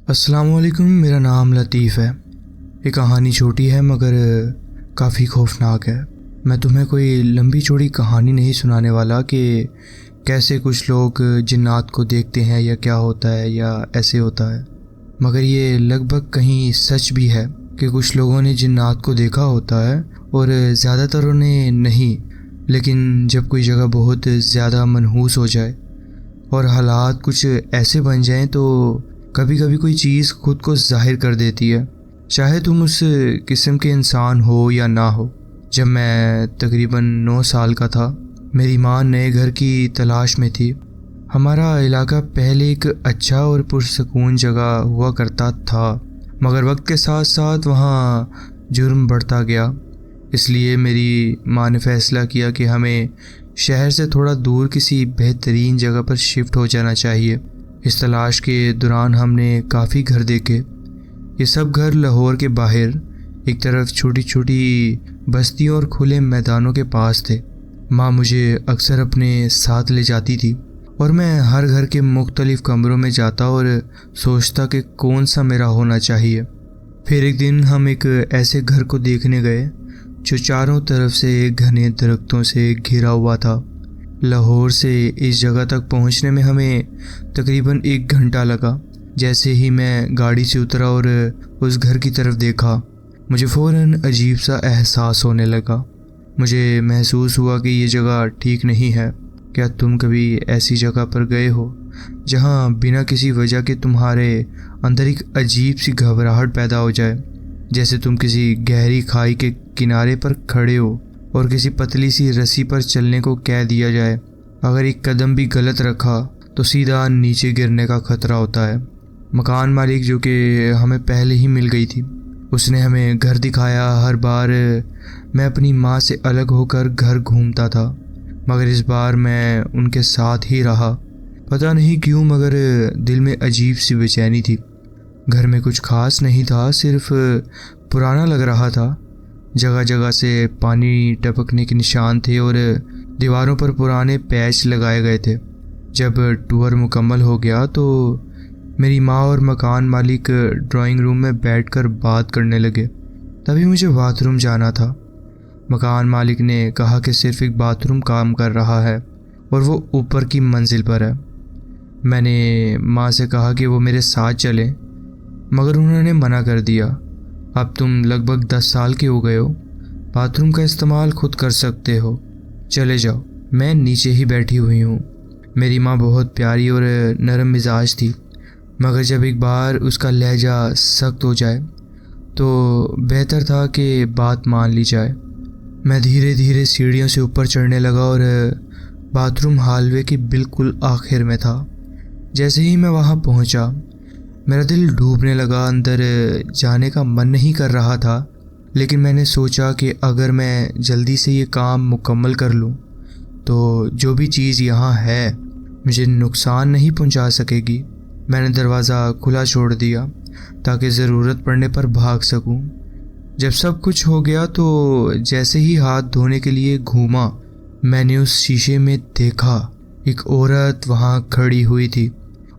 السلام علیکم، میرا نام لطیف ہے۔ یہ کہانی چھوٹی ہے مگر کافی خوفناک ہے۔ میں تمہیں کوئی لمبی چوڑی کہانی نہیں سنانے والا کہ کیسے کچھ لوگ جنات کو دیکھتے ہیں یا کیا ہوتا ہے یا ایسے ہوتا ہے، مگر یہ لگ بھگ کہیں سچ بھی ہے کہ کچھ لوگوں نے جنات کو دیکھا ہوتا ہے اور زیادہ تروں نے نہیں۔ لیکن جب کوئی جگہ بہت زیادہ منحوس ہو جائے اور حالات کچھ ایسے بن جائیں تو کبھی کبھی کوئی چیز خود کو ظاہر کر دیتی ہے، چاہے تم اس قسم کے انسان ہو یا نہ ہو۔ جب میں تقریباً 9 سال کا تھا، میری ماں نئے گھر کی تلاش میں تھی۔ ہمارا علاقہ پہلے ایک اچھا اور پرسکون جگہ ہوا کرتا تھا، مگر وقت کے ساتھ ساتھ وہاں جرم بڑھتا گیا۔ اس لیے میری ماں نے فیصلہ کیا کہ ہمیں شہر سے تھوڑا دور کسی بہترین جگہ پر شفٹ ہو جانا چاہیے۔ اس تلاش کے دوران ہم نے کافی گھر دیکھے۔ یہ سب گھر لاہور کے باہر ایک طرف چھوٹی چھوٹی بستیوں اور کھلے میدانوں کے پاس تھے۔ ماں مجھے اکثر اپنے ساتھ لے جاتی تھی اور میں ہر گھر کے مختلف کمروں میں جاتا اور سوچتا کہ کون سا میرا ہونا چاہیے۔ پھر ایک دن ہم ایک ایسے گھر کو دیکھنے گئے جو چاروں طرف سے گھنے درختوں سے گھرا ہوا تھا۔ لاہور سے اس جگہ تک پہنچنے میں ہمیں تقریباً 1 گھنٹہ لگا۔ جیسے ہی میں گاڑی سے اترا اور اس گھر کی طرف دیکھا، مجھے فوراً عجیب سا احساس ہونے لگا۔ مجھے محسوس ہوا کہ یہ جگہ ٹھیک نہیں ہے۔ کیا تم کبھی ایسی جگہ پر گئے ہو جہاں بنا کسی وجہ کے تمہارے اندر ایک عجیب سی گھبراہٹ پیدا ہو جائے، جیسے تم کسی گہری کھائی کے کنارے پر کھڑے ہو اور کسی پتلی سی رسی پر چلنے کو کہہ دیا جائے؟ اگر ایک قدم بھی غلط رکھا تو سیدھا نیچے گرنے کا خطرہ ہوتا ہے۔ مکان مالک، جو کہ ہمیں پہلے ہی مل گئی تھی، اس نے ہمیں گھر دکھایا۔ ہر بار میں اپنی ماں سے الگ ہو کر گھر گھومتا تھا، مگر اس بار میں ان کے ساتھ ہی رہا۔ پتہ نہیں کیوں مگر دل میں عجیب سی بے چینی تھی۔ گھر میں کچھ خاص نہیں تھا، صرف پرانا لگ رہا تھا۔ جگہ جگہ سے پانی ٹپکنے کے نشان تھے اور دیواروں پر پرانے پیچ لگائے گئے تھے۔ جب ٹور مکمل ہو گیا تو میری ماں اور مکان مالک ڈرائنگ روم میں بیٹھ کر بات کرنے لگے۔ تبھی مجھے باتھ روم جانا تھا۔ مکان مالک نے کہا کہ صرف ایک باتھ روم کام کر رہا ہے اور وہ اوپر کی منزل پر ہے۔ میں نے ماں سے کہا کہ وہ میرے ساتھ چلیں، مگر انہوں نے منع کر دیا۔ اب تم لگ بھگ 10 سال کے ہو گئے ہو، باتھ روم کا استعمال خود کر سکتے ہو، چلے جاؤ، میں نیچے ہی بیٹھی ہوئی ہوں۔ میری ماں بہت پیاری اور نرم مزاج تھی، مگر جب ایک بار اس کا لہجہ سخت ہو جائے تو بہتر تھا کہ بات مان لی جائے۔ میں دھیرے دھیرے سیڑھیوں سے اوپر چڑھنے لگا اور باتھ روم ہال وے کے بالکل آخر میں تھا۔ جیسے ہی میں وہاں پہنچا، میرا دل ڈوبنے لگا۔ اندر جانے کا من نہیں کر رہا تھا، لیکن میں نے سوچا کہ اگر میں جلدی سے یہ کام مکمل کر لوں تو جو بھی چیز یہاں ہے مجھے نقصان نہیں پہنچا سکے گی۔ میں نے دروازہ کھلا چھوڑ دیا تاکہ ضرورت پڑنے پر بھاگ سکوں۔ جب سب کچھ ہو گیا تو جیسے ہی ہاتھ دھونے کے لیے گھوما، میں نے اس شیشے میں دیکھا ایک عورت وہاں کھڑی ہوئی تھی۔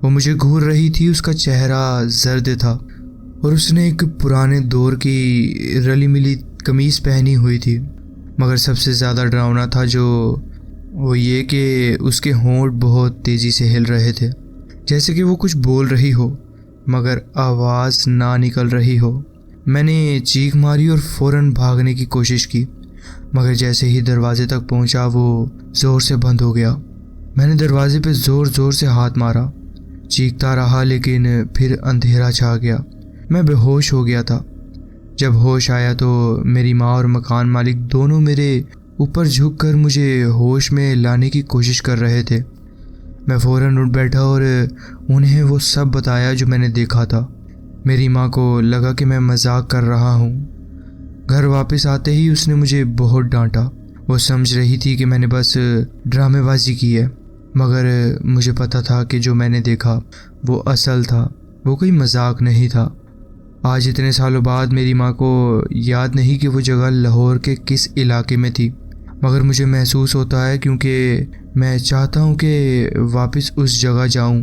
وہ مجھے گھور رہی تھی۔ اس کا چہرہ زرد تھا اور اس نے ایک پرانے دور کی رلی ملی قمیص پہنی ہوئی تھی، مگر سب سے زیادہ ڈراؤنا تھا وہ یہ کہ اس کے ہونٹ بہت تیزی سے ہل رہے تھے، جیسے کہ وہ کچھ بول رہی ہو مگر آواز نہ نکل رہی ہو۔ میں نے چیخ ماری اور فوراً بھاگنے کی کوشش کی، مگر جیسے ہی دروازے تک پہنچا وہ زور سے بند ہو گیا۔ میں نے دروازے پہ زور زور سے ہاتھ مارا، چیختا رہا، لیکن پھر اندھیرا چھا گیا۔ میں بے ہوش ہو گیا تھا۔ جب ہوش آیا تو میری ماں اور مکان مالک دونوں میرے اوپر جھک کر مجھے ہوش میں لانے کی کوشش کر رہے تھے۔ میں فوراً اٹھ بیٹھا اور انہیں وہ سب بتایا جو میں نے دیکھا تھا۔ میری ماں کو لگا کہ میں مذاق کر رہا ہوں۔ گھر واپس آتے ہی اس نے مجھے بہت ڈانٹا۔ وہ سمجھ رہی تھی کہ میں نے بس ڈرامے بازی کی ہے، مگر مجھے پتا تھا کہ جو میں نے دیکھا وہ اصل تھا، وہ کوئی مذاق نہیں تھا۔ آج اتنے سالوں بعد میری ماں کو یاد نہیں کہ وہ جگہ لاہور کے کس علاقے میں تھی، مگر مجھے محسوس ہوتا ہے کیونکہ میں چاہتا ہوں کہ واپس اس جگہ جاؤں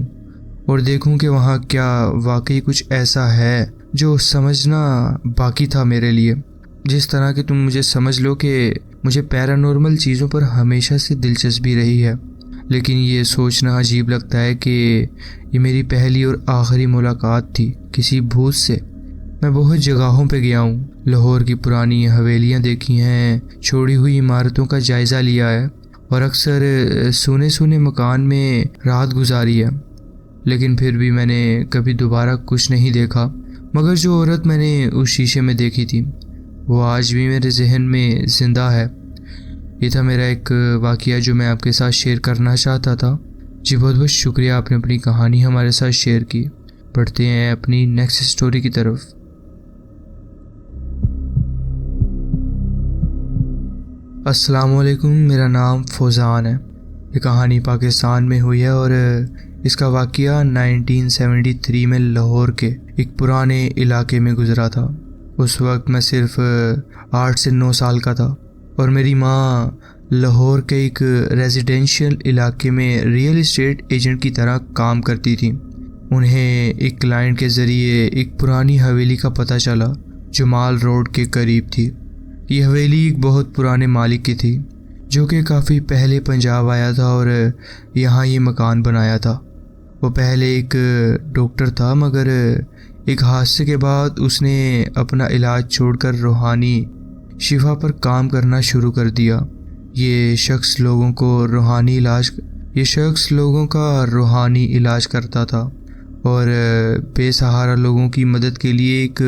اور دیکھوں کہ وہاں کیا واقعی کچھ ایسا ہے جو سمجھنا باقی تھا میرے لیے۔ جس طرح کہ تم مجھے سمجھ لو کہ مجھے پیرانورمل چیزوں پر ہمیشہ سے دلچسپی رہی ہے، لیکن یہ سوچنا عجیب لگتا ہے کہ یہ میری پہلی اور آخری ملاقات تھی کسی بھوت سے۔ میں بہت جگہوں پہ گیا ہوں، لاہور کی پرانی حویلیاں دیکھی ہیں، چھوڑی ہوئی عمارتوں کا جائزہ لیا ہے، اور اکثر سونے سونے مکان میں رات گزاری ہے، لیکن پھر بھی میں نے کبھی دوبارہ کچھ نہیں دیکھا مگر جو عورت میں نے اس شیشے میں دیکھی تھی وہ آج بھی میرے ذہن میں زندہ ہے۔ یہ تھا میرا ایک واقعہ جو میں آپ کے ساتھ شیئر کرنا چاہتا تھا۔ جی بہت بہت شکریہ، آپ نے اپنی کہانی ہمارے ساتھ شیئر کی۔ پڑھتے ہیں اپنی نیکسٹ سٹوری کی طرف۔ السلام علیکم، میرا نام فوزان ہے۔ یہ کہانی پاکستان میں ہوئی ہے اور اس کا واقعہ 1973 میں لاہور کے ایک پرانے علاقے میں گزرا تھا۔ اس وقت میں صرف 8 سے 9 سال کا تھا اور میری ماں لاہور کے ایک ریزیڈینشیل علاقے میں ریئل اسٹیٹ ایجنٹ کی طرح کام کرتی تھی۔ انہیں ایک کلائنٹ کے ذریعے ایک پرانی حویلی کا پتہ چلا جو مال روڈ کے قریب تھی۔ یہ حویلی ایک بہت پرانے مالک کی تھی جو کہ کافی پہلے پنجاب آیا تھا اور یہاں یہ مکان بنایا تھا۔ وہ پہلے ایک ڈاکٹر تھا مگر ایک حادثے کے بعد اس نے اپنا علاج چھوڑ کر روحانی شفا پر کام کرنا شروع کر دیا۔ یہ شخص لوگوں کا روحانی علاج کرتا تھا اور بے سہارا لوگوں کی مدد کے لیے ایک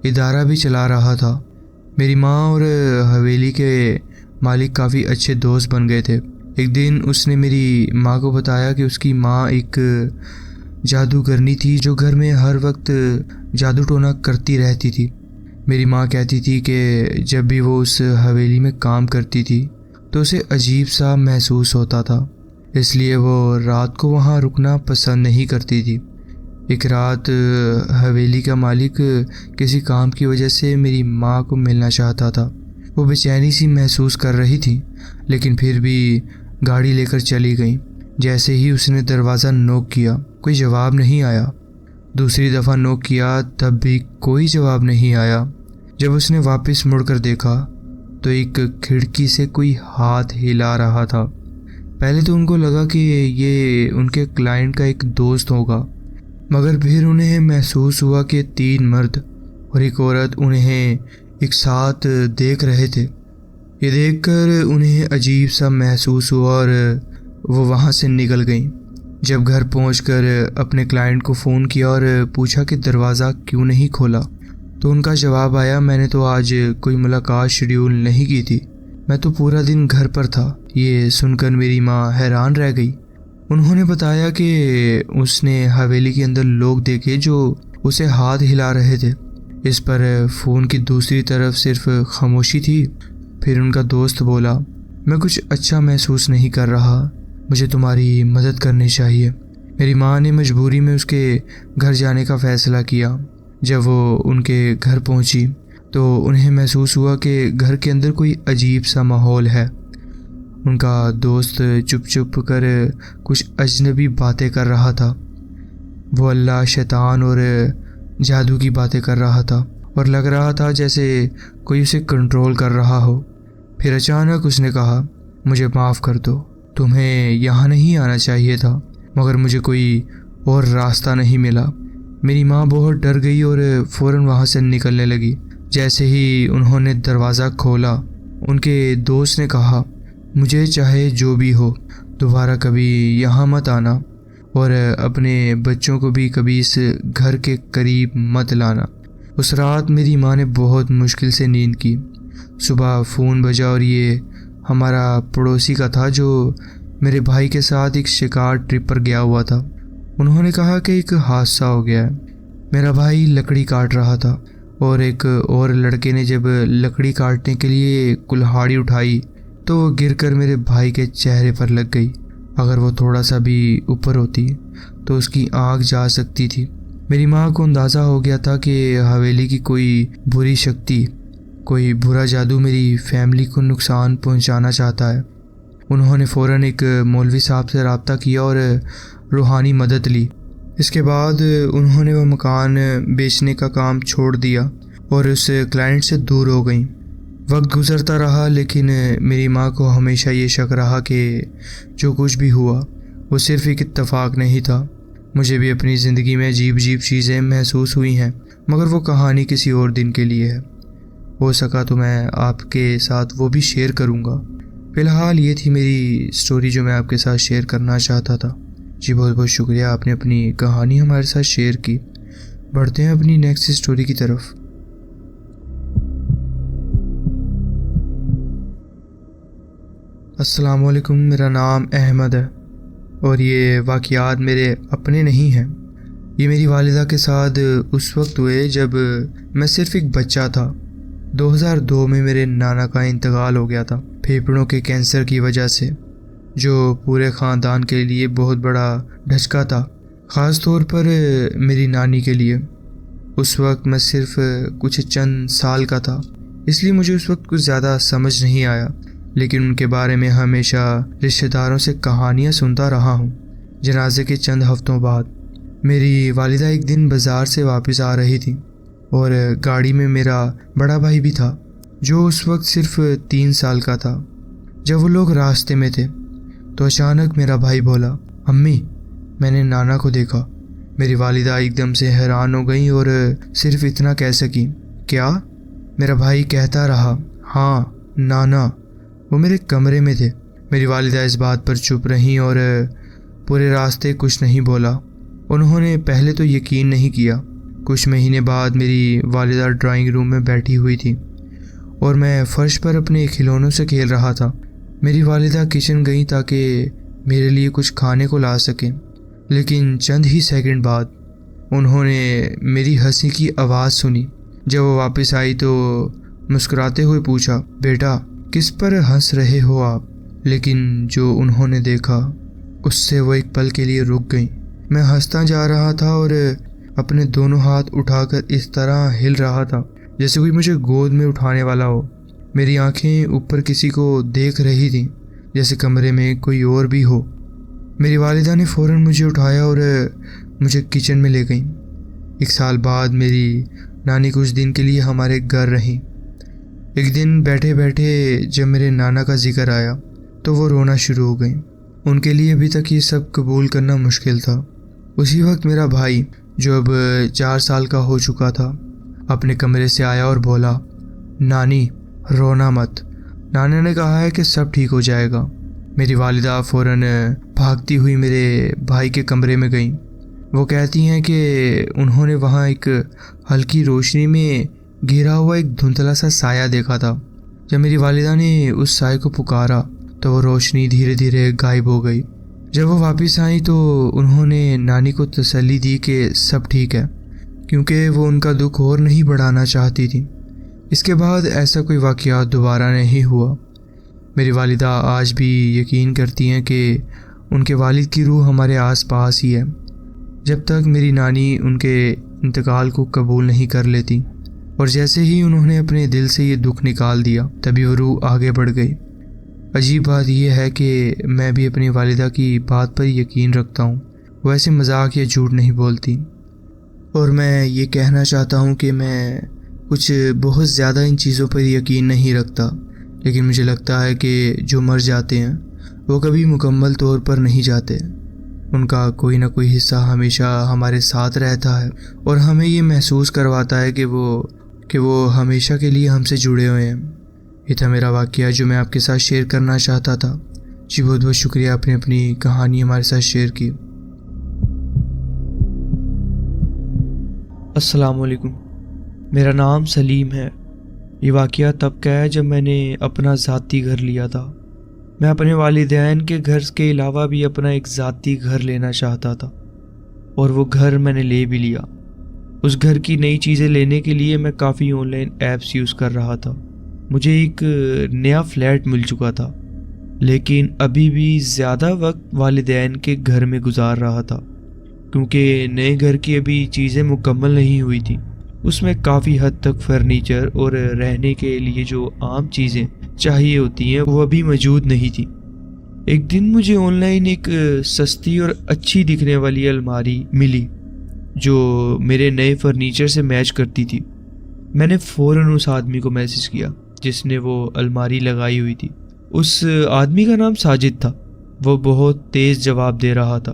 ادارہ بھی چلا رہا تھا۔ میری ماں اور حویلی کے مالک کافی اچھے دوست بن گئے تھے۔ ایک دن اس نے میری ماں کو بتایا کہ اس کی ماں ایک جادوگرنی تھی جو گھر میں ہر وقت جادو ٹونا کرتی رہتی تھی۔ میری ماں کہتی تھی کہ جب بھی وہ اس حویلی میں کام کرتی تھی تو اسے عجیب سا محسوس ہوتا تھا، اس لیے وہ رات کو وہاں رکنا پسند نہیں کرتی تھی۔ ایک رات حویلی کا مالک کسی کام کی وجہ سے میری ماں کو ملنا چاہتا تھا۔ وہ بے چینی سی محسوس کر رہی تھی لیکن پھر بھی گاڑی لے کر چلی گئی۔ جیسے ہی اس نے دروازہ نوک کیا کوئی جواب نہیں آیا۔ دوسری دفعہ نوک کیا تب بھی کوئی جواب نہیں آیا۔ جب اس نے واپس مڑ کر دیکھا تو ایک کھڑکی سے کوئی ہاتھ ہلا رہا تھا۔ پہلے تو ان کو لگا کہ یہ ان کے کلائنٹ کا ایک دوست ہوگا، مگر پھر انہیں محسوس ہوا کہ 3 مرد اور ایک عورت انہیں ایک ساتھ دیکھ رہے تھے۔ یہ دیکھ کر انہیں عجیب سا محسوس ہوا اور وہ وہاں سے نکل گئیں۔ جب گھر پہنچ کر اپنے کلائنٹ کو فون کیا اور پوچھا کہ دروازہ کیوں نہیں کھولا تو ان کا جواب آیا، میں نے تو آج کوئی ملاقات شیڈیول نہیں کی تھی، میں تو پورا دن گھر پر تھا۔ یہ سن کر میری ماں حیران رہ گئی۔ انہوں نے بتایا کہ اس نے حویلی کے اندر لوگ دیکھے جو اسے ہاتھ ہلا رہے تھے۔ اس پر فون کی دوسری طرف صرف خاموشی تھی۔ پھر ان کا دوست بولا، میں کچھ اچھا محسوس نہیں کر رہا، مجھے تمہاری مدد کرنی چاہیے۔ میری ماں نے مجبوری میں اس کے گھر جانے کا فیصلہ کیا۔ جب وہ ان کے گھر پہنچی تو انہیں محسوس ہوا کہ گھر کے اندر کوئی عجیب سا ماحول ہے۔ ان کا دوست چپ چپ کر کچھ اجنبی باتیں کر رہا تھا۔ وہ اللہ، شیطان اور جادو کی باتیں کر رہا تھا اور لگ رہا تھا جیسے کوئی اسے کنٹرول کر رہا ہو۔ پھر اچانک اس نے کہا، مجھے معاف کر دو، تمہیں یہاں نہیں آنا چاہیے تھا مگر مجھے کوئی اور راستہ نہیں ملا۔ میری ماں بہت ڈر گئی اور فوراً وہاں سے نکلنے لگی۔ جیسے ہی انہوں نے دروازہ کھولا ان کے دوست نے کہا، مجھے چاہے جو بھی ہو دوبارہ کبھی یہاں مت آنا اور اپنے بچوں کو بھی کبھی اس گھر کے قریب مت لانا۔ اس رات میری ماں نے بہت مشکل سے نیند کی۔ صبح فون بجا اور یہ ہمارا پڑوسی کا تھا جو میرے بھائی کے ساتھ ایک شکار ٹرپ پر گیا ہوا تھا۔ انہوں نے کہا کہ ایک حادثہ ہو گیا ہے۔ میرا بھائی لکڑی کاٹ رہا تھا اور ایک اور لڑکے نے جب لکڑی کاٹنے کے لیے کلہاڑی اٹھائی تو وہ گر کر میرے بھائی کے چہرے پر لگ گئی۔ اگر وہ تھوڑا سا بھی اوپر ہوتی تو اس کی آنکھ جا سکتی تھی۔ میری ماں کو اندازہ ہو گیا تھا کہ حویلی کی کوئی بری شکتی، کوئی برا جادو میری فیملی کو نقصان پہنچانا چاہتا ہے۔ انہوں نے فوراً ایک مولوی صاحب سے رابطہ کیا اور روحانی مدد لی۔ اس کے بعد انہوں نے وہ مکان بیچنے کا کام چھوڑ دیا اور اس کلائنٹ سے دور ہو گئیں۔ وقت گزرتا رہا لیکن میری ماں کو ہمیشہ یہ شک رہا کہ جو کچھ بھی ہوا وہ صرف ایک اتفاق نہیں تھا۔ مجھے بھی اپنی زندگی میں عجیب عجیب چیزیں محسوس ہوئی ہیں، مگر وہ کہانی کسی اور دن کے لیے ہے۔ ہو سکا تو میں آپ کے ساتھ وہ بھی شیئر کروں گا۔ فی الحال یہ تھی میری سٹوری جو میں آپ کے ساتھ شیئر کرنا چاہتا تھا۔ جی بہت بہت شکریہ، آپ نے اپنی کہانی ہمارے ساتھ شیئر کی۔ بڑھتے ہیں اپنی نیکسٹ سٹوری کی طرف۔ السلام علیکم، میرا نام احمد ہے اور یہ واقعات میرے اپنے نہیں ہیں۔ یہ میری والدہ کے ساتھ اس وقت ہوئے جب میں صرف ایک بچہ تھا۔ 2002 میں میرے نانا کا انتقال ہو گیا تھا پھیپھڑوں کے کینسر کی وجہ سے، جو پورے خاندان کے لیے بہت بڑا دھچکا تھا، خاص طور پر میری نانی کے لیے۔ اس وقت میں صرف کچھ چند سال کا تھا، اس لیے مجھے اس وقت کچھ زیادہ سمجھ نہیں آیا، لیکن ان کے بارے میں ہمیشہ رشتہ داروں سے کہانیاں سنتا رہا ہوں۔ جنازے کے چند ہفتوں بعد میری والدہ ایک دن بازار سے واپس آ رہی تھی اور گاڑی میں میرا بڑا بھائی بھی تھا جو اس وقت صرف 3 سال کا تھا۔ جب وہ لوگ راستے میں تھے تو اچانک میرا بھائی بولا، امی میں نے نانا کو دیکھا۔ میری والدہ ایک دم سے حیران ہو گئیں اور صرف اتنا کہہ سکیں، کیا؟ میرا بھائی کہتا رہا، ہاں نانا، وہ میرے کمرے میں تھے۔ میری والدہ اس بات پر چپ رہیں اور پورے راستے کچھ نہیں بولا۔ انہوں نے پہلے تو یقین نہیں کیا۔ کچھ مہینے بعد میری والدہ ڈرائنگ روم میں بیٹھی ہوئی تھی اور میں فرش پر اپنے کھلونوں سے کھیل رہا تھا۔ میری والدہ کچن گئیں تاکہ میرے لیے کچھ کھانے کو لا سکیں، لیکن چند ہی سیکنڈ بعد انہوں نے میری ہنسی کی آواز سنی۔ جب وہ واپس آئی تو مسکراتے ہوئے پوچھا، بیٹا کس پر ہنس رہے ہو آپ؟ لیکن جو انہوں نے دیکھا اس سے وہ ایک پل کے لیے رک گئیں۔ میں ہنستا جا رہا تھا اور اپنے دونوں ہاتھ اٹھا کر اس طرح ہل رہا تھا جیسے کوئی مجھے گود میں اٹھانے والا ہو۔ میری آنکھیں اوپر کسی کو دیکھ رہی تھیں، جیسے کمرے میں کوئی اور بھی ہو۔ میری والدہ نے فوراً مجھے اٹھایا اور مجھے کچن میں لے گئیں۔ 1 سال بعد میری نانی کچھ دن کے لیے ہمارے گھر رہیں۔ ایک دن بیٹھے بیٹھے جب میرے نانا کا ذکر آیا تو وہ رونا شروع ہو گئیں۔ ان کے لیے ابھی تک یہ سب قبول کرنا مشکل تھا۔ اسی وقت میرا بھائی جو اب 4 سال کا ہو چکا تھا اپنے کمرے سے آیا اور بولا، نانی رونا مت، نانا نے کہا ہے کہ سب ٹھیک ہو جائے گا۔ میری والدہ فوراً بھاگتی ہوئی میرے بھائی کے کمرے میں گئیں۔ وہ کہتی ہیں کہ انہوں نے وہاں ایک ہلکی روشنی میں گھرا ہوا ایک دھندلا سا سایہ دیکھا تھا۔ جب میری والدہ نے اس سائے کو پکارا تو وہ روشنی دھیرے دھیرے غائب ہو گئی۔ جب وہ واپس آئیں تو انہوں نے نانی کو تسلی دی کہ سب ٹھیک ہے، کیونکہ وہ ان کا دکھ اور نہیں بڑھانا چاہتی تھی۔ اس کے بعد ایسا کوئی واقعات دوبارہ نہیں ہوا۔ میری والدہ آج بھی یقین کرتی ہیں کہ ان کے والد کی روح ہمارے آس پاس ہی ہے، جب تک میری نانی ان کے انتقال کو قبول نہیں کر لیتی، اور جیسے ہی انہوں نے اپنے دل سے یہ دکھ نکال دیا تبھی وہ روح آگے بڑھ گئی۔ عجیب بات یہ ہے کہ میں بھی اپنی والدہ کی بات پر یقین رکھتا ہوں، وہ ایسے مذاق یا جھوٹ نہیں بولتی، اور میں یہ کہنا چاہتا ہوں کہ میں کچھ بہت زیادہ ان چیزوں پر یقین نہیں رکھتا، لیکن مجھے لگتا ہے کہ جو مر جاتے ہیں وہ کبھی مکمل طور پر نہیں جاتے، ان کا کوئی نہ کوئی حصہ ہمیشہ ہمارے ساتھ رہتا ہے اور ہمیں یہ محسوس کرواتا ہے کہ وہ ہمیشہ کے لیے ہم سے جڑے ہوئے ہیں۔ یہ تھا میرا واقعہ جو میں آپ کے ساتھ شیئر کرنا چاہتا تھا۔ جی بہت بہت شکریہ، آپ نے اپنی کہانی ہمارے ساتھ شیئر کی۔ السلام علیکم، میرا نام سلیم ہے۔ یہ واقعہ تب کا ہے جب میں نے اپنا ذاتی گھر لیا تھا۔ میں اپنے والدین کے گھر کے علاوہ بھی اپنا ایک ذاتی گھر لینا چاہتا تھا، اور وہ گھر میں نے لے بھی لیا۔ اس گھر کی نئی چیزیں لینے کے لیے میں کافی آن لائن ایپس یوز کر رہا تھا۔ مجھے ایک نیا فلیٹ مل چکا تھا، لیکن ابھی بھی زیادہ وقت والدین کے گھر میں گزار رہا تھا، کیونکہ نئے گھر کی ابھی چیزیں مکمل نہیں ہوئی تھیں۔ اس میں کافی حد تک فرنیچر اور رہنے کے لیے جو عام چیزیں چاہیے ہوتی ہیں وہ ابھی موجود نہیں تھی۔ ایک دن مجھے آن لائن ایک سستی اور اچھی دکھنے والی الماری ملی جو میرے نئے فرنیچر سے میچ کرتی تھی۔ میں نے فوراً اس آدمی کو میسج کیا جس نے وہ الماری لگائی ہوئی تھی۔ اس آدمی کا نام ساجد تھا۔ وہ بہت تیز جواب دے رہا تھا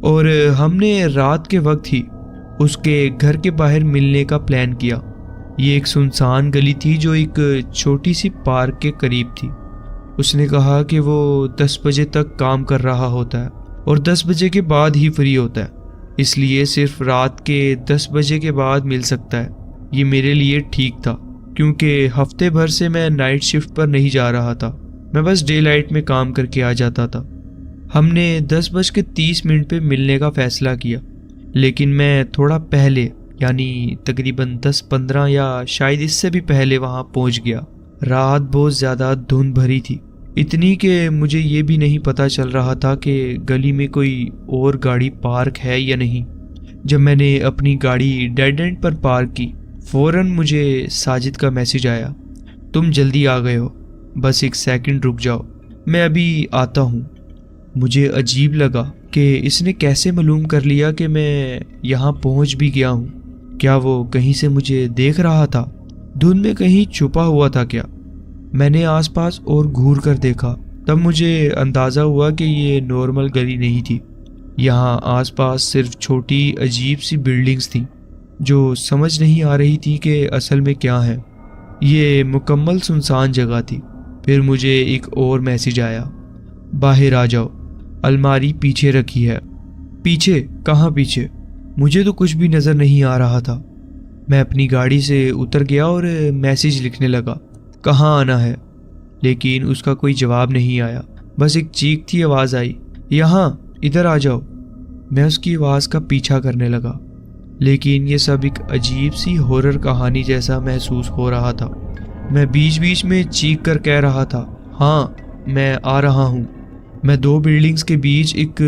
اور ہم نے رات کے وقت ہی اس کے گھر کے باہر ملنے کا پلان کیا۔ یہ ایک سنسان گلی تھی جو ایک چھوٹی سی پارک کے قریب تھی۔ اس نے کہا کہ وہ 10 بجے تک کام کر رہا ہوتا ہے اور 10 بجے کے بعد ہی فری ہوتا ہے، اس لیے صرف رات کے 10 بجے کے بعد مل سکتا ہے۔ یہ میرے لیے ٹھیک تھا کیونکہ ہفتے بھر سے میں نائٹ شفٹ پر نہیں جا رہا تھا، میں بس ڈے لائٹ میں کام کر کے آ جاتا تھا۔ ہم نے 10:30 پہ ملنے کا فیصلہ کیا، لیکن میں تھوڑا پہلے یعنی تقریباً 10:15 یا شاید اس سے بھی پہلے وہاں پہنچ گیا۔ رات بہت زیادہ دھند بھری تھی، اتنی کہ مجھے یہ بھی نہیں پتہ چل رہا تھا کہ گلی میں کوئی اور گاڑی پارک ہے یا نہیں۔ جب میں نے اپنی گاڑی ڈیڈ اینڈ پر پارک کی، فوراً مجھے ساجد کا میسج آیا، تم جلدی آ گئے ہو، بس 1 سیکنڈ رک جاؤ، میں ابھی آتا ہوں۔ مجھے عجیب لگا کہ اس نے کیسے معلوم کر لیا کہ میں یہاں پہنچ بھی گیا ہوں۔ کیا وہ کہیں سے مجھے دیکھ رہا تھا؟ دھند میں کہیں چھپا ہوا تھا کیا؟ میں نے آس پاس اور گھور کر دیکھا، تب مجھے اندازہ ہوا کہ یہ نارمل گلی نہیں تھی۔ یہاں آس پاس صرف چھوٹی عجیب سی بلڈنگز تھیں جو سمجھ نہیں آ رہی تھی کہ اصل میں کیا ہے۔ یہ مکمل سنسان جگہ تھی۔ پھر مجھے ایک اور میسج آیا، باہر آ جاؤ، الماری پیچھے رکھی ہے۔ پیچھے؟ کہاں پیچھے؟ مجھے تو کچھ بھی نظر نہیں آ رہا تھا۔ میں اپنی گاڑی سے اتر گیا اور میسج لکھنے لگا، کہاں آنا ہے؟ لیکن اس کا کوئی جواب نہیں آیا، بس ایک چیختی آواز آئی، یہاں، ادھر آ جاؤ۔ میں اس کی آواز کا پیچھا کرنے لگا، لیکن یہ سب ایک عجیب سی ہورر کہانی جیسا محسوس ہو رہا تھا۔ میں بیچ بیچ میں چیخ کر کہہ رہا تھا، ہاں میں آ رہا ہوں۔ میں 2 بلڈنگز کے بیچ ایک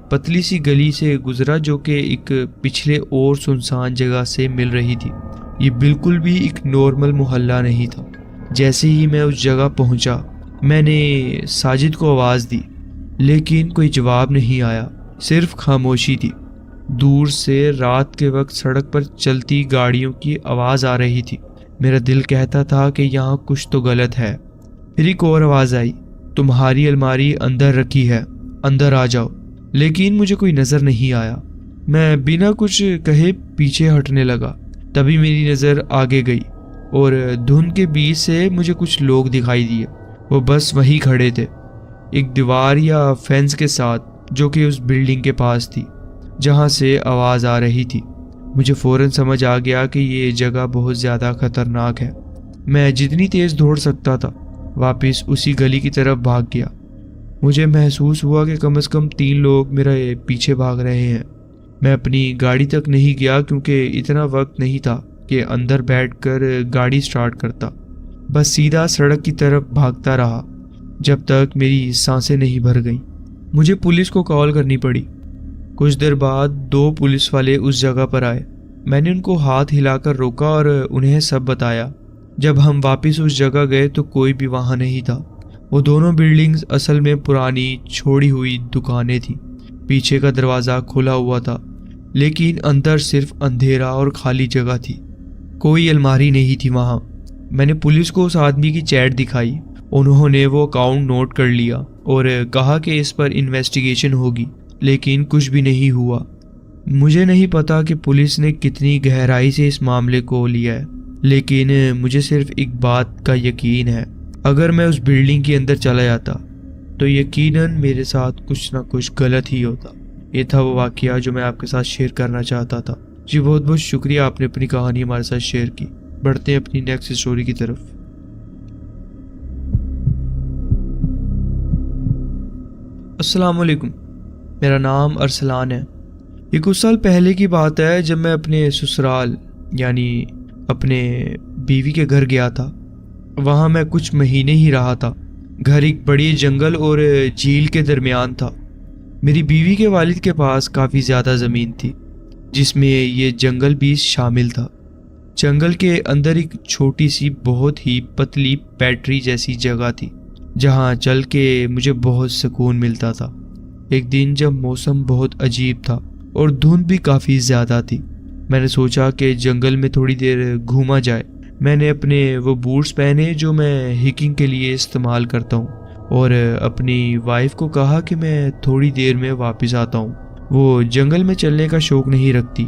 پتلی سی گلی سے گزرا جو کہ ایک پچھلے اور سنسان جگہ سے مل رہی تھی۔ یہ بالکل بھی ایک نارمل محلہ نہیں تھا۔ جیسے ہی میں اس جگہ پہنچا، میں نے ساجد کو آواز دی، لیکن کوئی جواب نہیں آیا، صرف خاموشی تھی۔ دور سے رات کے وقت سڑک پر چلتی گاڑیوں کی آواز آ رہی تھی۔ میرا دل کہتا تھا کہ یہاں کچھ تو غلط ہے۔ پھر ایک اور آواز آئی، تمہاری الماری اندر رکھی ہے، اندر آ جاؤ۔ لیکن مجھے کوئی نظر نہیں آیا۔ میں بنا کچھ کہے پیچھے ہٹنے لگا۔ تبھی میری نظر آگے گئی اور دھند کے بیچ سے مجھے کچھ لوگ دکھائی دیے۔ وہ بس وہیں کھڑے تھے، ایک دیوار یا فینس کے ساتھ جو کہ اس بلڈنگ کے پاس تھی جہاں سے آواز آ رہی تھی۔ مجھے فوراً سمجھ آ گیا کہ یہ جگہ بہت زیادہ خطرناک ہے۔ میں جتنی تیز دوڑ سکتا تھا واپس اسی گلی کی طرف بھاگ گیا۔ مجھے محسوس ہوا کہ کم از کم 3 لوگ میرے پیچھے بھاگ رہے ہیں۔ میں اپنی گاڑی تک نہیں گیا کیونکہ اتنا وقت نہیں تھا کہ اندر بیٹھ کر گاڑی سٹارٹ کرتا۔ بس سیدھا سڑک کی طرف بھاگتا رہا جب تک میری سانسیں نہیں بھر گئیں۔ مجھے پولیس کو کال کرنی پڑی۔ کچھ دیر بعد 2 پولیس والے اس جگہ پر آئے۔ میں نے ان کو ہاتھ ہلا کر روکا اور انہیں سب بتایا۔ جب ہم واپس اس جگہ گئے تو کوئی بھی وہاں نہیں تھا۔ وہ دونوں بلڈنگز اصل میں پرانی چھوڑی ہوئی دکانیں تھیں۔ پیچھے کا دروازہ کھلا ہوا تھا، لیکن اندر صرف اندھیرا اور خالی جگہ تھی۔ کوئی الماری نہیں تھی وہاں۔ میں نے پولیس کو اس آدمی کی چیٹ دکھائی۔ انہوں نے وہ اکاؤنٹ نوٹ کر لیا اور کہا کہ اس پر انویسٹیگیشن ہوگی، لیکن کچھ بھی نہیں ہوا۔ مجھے نہیں پتا کہ پولیس نے کتنی گہرائی سے اس معاملے کو لیا ہے، لیکن مجھے صرف ایک بات کا یقین ہے، اگر میں اس بلڈنگ کے اندر چلا جاتا تو یقیناً میرے ساتھ کچھ نہ کچھ غلط ہی ہوتا۔ یہ تھا وہ واقعہ جو میں آپ کے ساتھ شیئر کرنا چاہتا تھا۔ جی بہت بہت شکریہ، آپ نے اپنی کہانی ہمارے ساتھ شیئر کی۔ بڑھتے ہیں اپنی نیکسٹ اسٹوری کی طرف۔ السلام علیکم، میرا نام ارسلان ہے۔ یہ کچھ سال پہلے کی بات ہے جب میں اپنے سسرال یعنی اپنے بیوی کے گھر گیا تھا۔ وہاں میں کچھ مہینے ہی رہا تھا۔ گھر ایک بڑی جنگل اور جھیل کے درمیان تھا۔ میری بیوی کے والد کے پاس کافی زیادہ زمین تھی جس میں یہ جنگل بھی شامل تھا۔ جنگل کے اندر ایک چھوٹی سی بہت ہی پتلی بیٹری جیسی جگہ تھی جہاں چل کے مجھے بہت سکون ملتا تھا۔ ایک دن جب موسم بہت عجیب تھا اور دھند بھی کافی زیادہ تھی، میں نے سوچا کہ جنگل میں تھوڑی دیر گھوما جائے۔ میں نے اپنے وہ بوٹس پہنے جو میں ہیکنگ کے لیے استعمال کرتا ہوں، اور اپنی وائف کو کہا کہ میں تھوڑی دیر میں واپس آتا ہوں۔ وہ جنگل میں چلنے کا شوق نہیں رکھتی،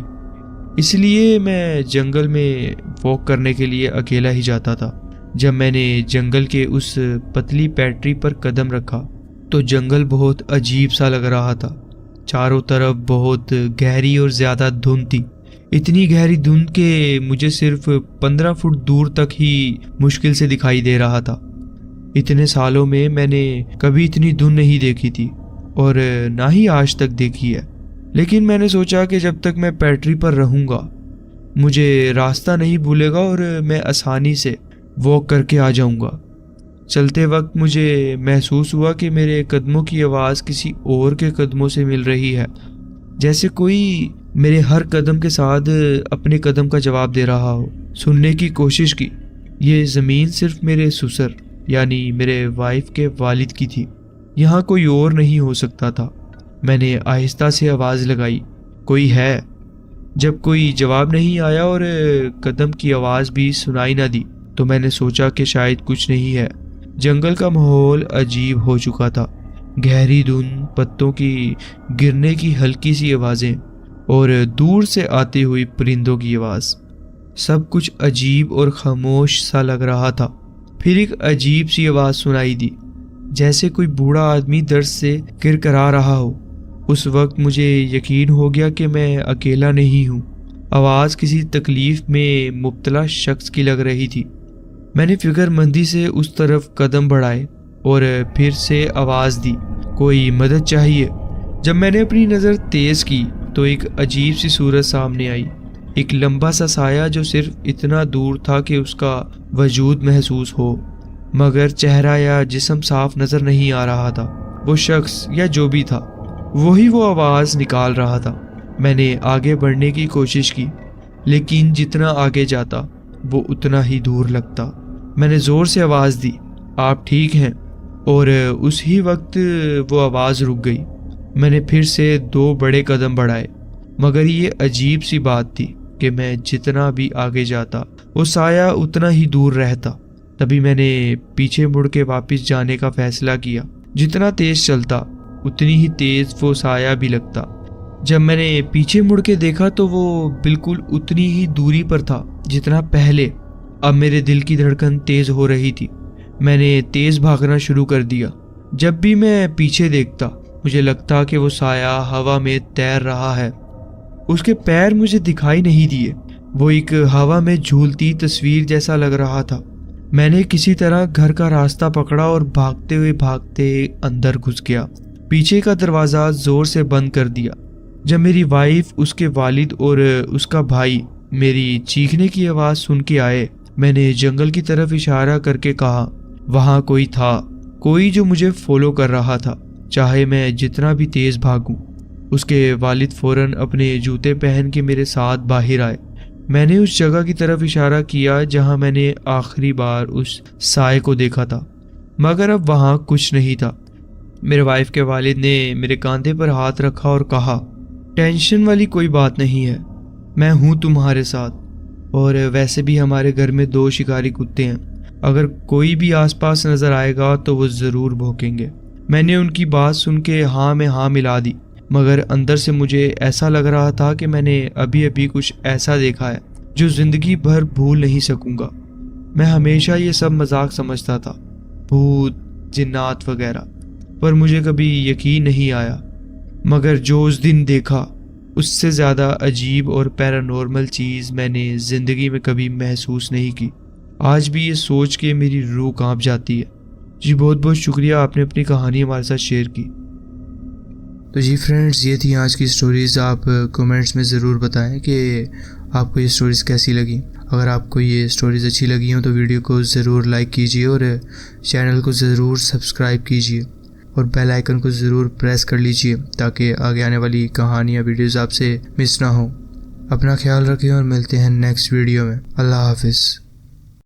اس لیے میں جنگل میں واک کرنے کے لیے اکیلا ہی جاتا تھا۔ جب میں نے جنگل کے اس پتلی پیٹری پر قدم رکھا تو جنگل بہت عجیب سا لگ رہا تھا۔ چاروں طرف بہت گہری اور زیادہ دھند تھی، اتنی گہری دھند کہ مجھے صرف 15 فٹ دور تک ہی مشکل سے دکھائی دے رہا تھا۔ اتنے سالوں میں میں نے کبھی اتنی دھند نہیں دیکھی تھی، اور نہ ہی آج تک دیکھی ہے۔ لیکن میں نے سوچا کہ جب تک میں پیٹری پر رہوں گا مجھے راستہ نہیں بھولے گا اور میں آسانی سے واک کر کے آ جاؤں گا۔ چلتے وقت مجھے محسوس ہوا کہ میرے قدموں کی آواز کسی اور کے قدموں سے مل رہی ہے، جیسے کوئی میرے ہر قدم کے ساتھ اپنے قدم کا جواب دے رہا ہو۔ سننے کی کوشش کی، یہ زمین صرف میرے سسر یعنی میرے وائف کے والد کی تھی، یہاں کوئی اور نہیں ہو سکتا تھا۔ میں نے آہستہ سے آواز لگائی، کوئی ہے؟ جب کوئی جواب نہیں آیا اور قدم کی آواز بھی سنائی نہ دی تو میں نے سوچا کہ شاید کچھ نہیں ہے۔ جنگل کا ماحول عجیب ہو چکا تھا، گہری دھند، پتوں کی گرنے کی ہلکی سی آوازیں اور دور سے آتی ہوئی پرندوں کی آواز، سب کچھ عجیب اور خاموش سا لگ رہا تھا۔ پھر ایک عجیب سی آواز سنائی دی، جیسے کوئی بوڑھا آدمی درد سے کرکرا رہا ہو۔ اس وقت مجھے یقین ہو گیا کہ میں اکیلا نہیں ہوں۔ آواز کسی تکلیف میں مبتلا شخص کی لگ رہی تھی۔ میں نے فکر مندی سے اس طرف قدم بڑھائے اور پھر سے آواز دی، کوئی مدد چاہیے۔ جب میں نے اپنی نظر تیز کی تو ایک عجیب سی صورت سامنے آئی، ایک لمبا سا سایہ جو صرف اتنا دور تھا کہ اس کا وجود محسوس ہو، مگر چہرہ یا جسم صاف نظر نہیں آ رہا تھا۔ وہ شخص یا جو بھی تھا وہی وہ آواز نکال رہا تھا۔ میں نے آگے بڑھنے کی کوشش کی، لیکن جتنا آگے جاتا وہ اتنا ہی دور لگتا۔ میں نے زور سے آواز دی، آپ ٹھیک ہیں؟ اور اسی وقت وہ آواز رک گئی۔ میں نے پھر سے 2 بڑے قدم بڑھائے، مگر یہ عجیب سی بات تھی کہ میں جتنا بھی آگے جاتا وہ سایہ اتنا ہی دور رہتا۔ تبھی میں نے پیچھے مڑ کے واپس جانے کا فیصلہ کیا۔ جتنا تیز چلتا اتنی ہی تیز وہ سایہ بھی لگتا۔ جب میں نے پیچھے مڑ کے دیکھا تو وہ بالکل اتنی ہی دوری پر تھا جتنا پہلے۔ اب میرے دل کی دھڑکن تیز ہو رہی تھی، میں نے تیز بھاگنا شروع کر دیا۔ جب بھی میں پیچھے دیکھتا مجھے لگتا کہ وہ سایہ ہوا میں تیر رہا ہے۔ اس کے پیر مجھے دکھائی نہیں دیے، وہ ایک ہوا میں جھولتی تصویر جیسا لگ رہا تھا۔ میں نے کسی طرح گھر کا راستہ پکڑا اور بھاگتے اندر گھس گیا، پیچھے کا دروازہ زور سے بند کر دیا۔ جب میری وائف، اس کے والد اور اس کا بھائی میری چیخنے کی آواز سن کے آئے، میں نے جنگل کی طرف اشارہ کر کے کہا، وہاں کوئی تھا، کوئی جو مجھے فالو کر رہا تھا، چاہے میں جتنا بھی تیز بھاگوں۔ اس کے والد فوراً اپنے جوتے پہن کے میرے ساتھ باہر آئے۔ میں نے اس جگہ کی طرف اشارہ کیا جہاں میں نے آخری بار اس سائے کو دیکھا تھا، مگر اب وہاں کچھ نہیں تھا۔ میرے وائف کے والد نے میرے کاندھے پر ہاتھ رکھا اور کہا، ٹینشن والی کوئی بات نہیں ہے، میں ہوں تمہارے ساتھ، اور ویسے بھی ہمارے گھر میں 2 شکاری کتے ہیں، اگر کوئی بھی آس پاس نظر آئے گا تو وہ ضرور بھونکیں گے۔ میں نے ان کی بات سن کے ہاں میں ہاں ملا دی، مگر اندر سے مجھے ایسا لگ رہا تھا کہ میں نے ابھی کچھ ایسا دیکھا ہے جو زندگی بھر بھول نہیں سکوں گا۔ میں ہمیشہ یہ سب مذاق سمجھتا تھا، بھوت، جنات وغیرہ، پر مجھے کبھی یقین نہیں آیا۔ مگر جو اس دن دیکھا اس سے زیادہ عجیب اور پیرانورمل چیز میں نے زندگی میں کبھی محسوس نہیں کی۔ آج بھی یہ سوچ کے میری روح کانپ جاتی ہے۔ جی بہت بہت شکریہ، آپ نے اپنی کہانی ہمارے ساتھ شیئر کی۔ تو جی فرینڈز، یہ تھی آج کی سٹوریز۔ آپ کومنٹس میں ضرور بتائیں کہ آپ کو یہ سٹوریز کیسی لگیں۔ اگر آپ کو یہ سٹوریز اچھی لگی ہوں تو ویڈیو کو ضرور لائک کیجیے اور چینل کو ضرور سبسکرائب کیجیے اور بیل آئیکن کو ضرور پریس کر لیجیے تاکہ آگے آنے والی کہانیاں ویڈیوز آپ سے مس نہ ہوں۔ اپنا خیال رکھیں اور ملتے ہیں نیکسٹ ویڈیو میں۔ اللہ حافظ۔